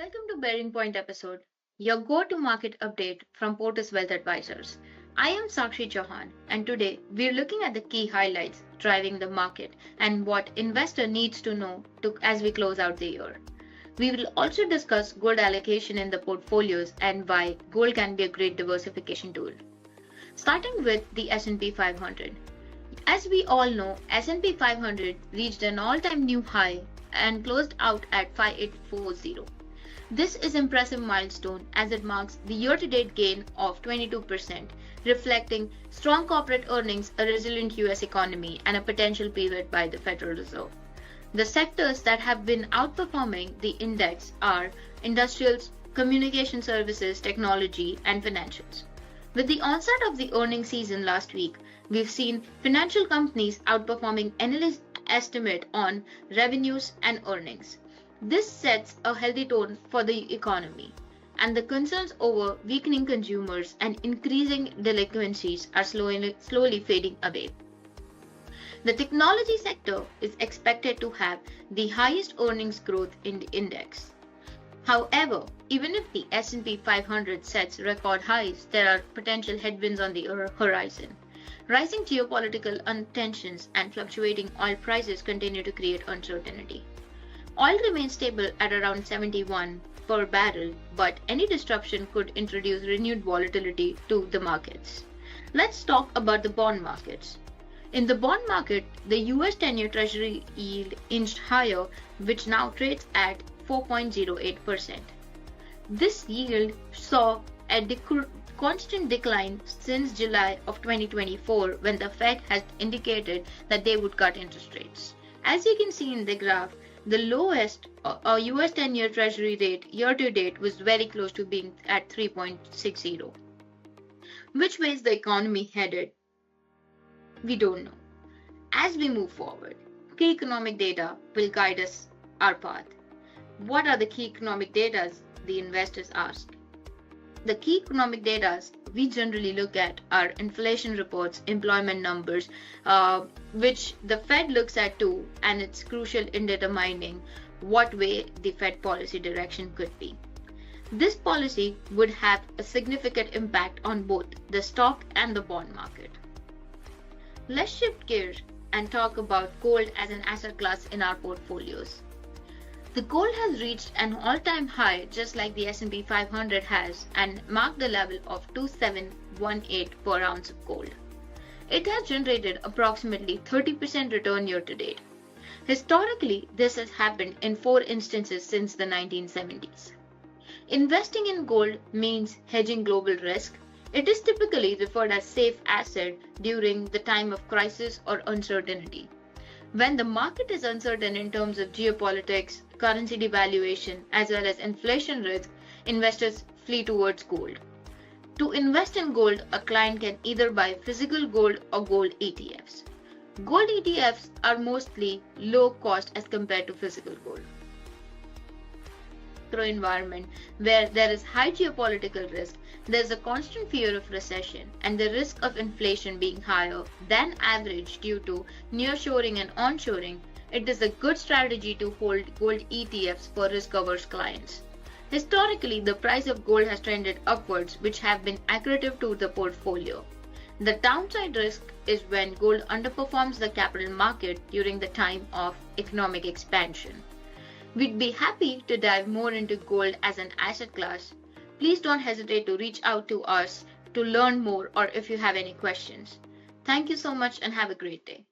Welcome to Bearing Point episode, your go-to market update from Portus Wealth Advisors. I am Sakshi Chauhan, and today we're looking at the key highlights driving the market and what investor needs to know as we close out the year. We will also discuss gold allocation in the portfolios and why gold can be a great diversification tool. Starting with the S&P 500. As we all know, S&P 500 reached an all-time new high and closed out at 5840. This is an impressive milestone as it marks the year-to-date gain of 22%, reflecting strong corporate earnings, a resilient US economy, and a potential pivot by the Federal Reserve. The sectors that have been outperforming the index are industrials, communication services, technology, and financials. With the onset of the earnings season last week, we've seen financial companies outperforming analyst estimate on revenues and earnings. This sets a healthy tone for the economy, and the concerns over weakening consumers and increasing delinquencies are slowly fading away. The technology sector is expected to have the highest earnings growth in the index. However, even if the S&P 500 sets record highs, there are potential headwinds on the horizon. Rising geopolitical tensions and fluctuating oil prices continue to create uncertainty. Oil remains stable at around 71 per barrel, but any disruption could introduce renewed volatility to the markets. Let's talk about the bond markets. In the bond market, the US 10-year Treasury yield inched higher, which now trades at 4.08%. This yield saw a constant decline since July of 2024 when the Fed has indicated that they would cut interest rates. As you can see in the graph, the lowest US 10-year Treasury rate year-to-date was very close to being at 3.60. Which way is the economy headed? We don't know. As we move forward, key economic data will guide us our path. What are the key economic data the investors ask? The key economic data we generally look at are inflation reports, employment numbers, which the Fed looks at too, and it's crucial in determining what way the Fed policy direction could be. This policy would have a significant impact on both the stock and the bond market. Let's shift gears and talk about gold as an asset class in our portfolios. The gold has reached an all-time high just like the S&P 500 has and marked the level of 2718 per ounce of gold. It has generated approximately 30% return year-to-date. Historically, this has happened in 4 instances since the 1970s. Investing in gold means hedging global risk. It is typically referred as safe asset during the time of crisis or uncertainty. When the market is uncertain in terms of geopolitics, currency devaluation, as well as inflation risk, investors flee towards gold. To invest in gold, a client can either buy physical gold or gold ETFs. Gold ETFs are mostly low cost as compared to physical gold. Environment where there is high geopolitical risk, there is a constant fear of recession and the risk of inflation being higher than average due to nearshoring and onshoring, it is a good strategy to hold gold ETFs for risk-averse clients. Historically, the price of gold has trended upwards, which have been accretive to the portfolio. The downside risk is when gold underperforms the capital market during the time of economic expansion. We'd be happy to dive more into gold as an asset class. Please don't hesitate to reach out to us to learn more or if you have any questions. Thank you so much and have a great day.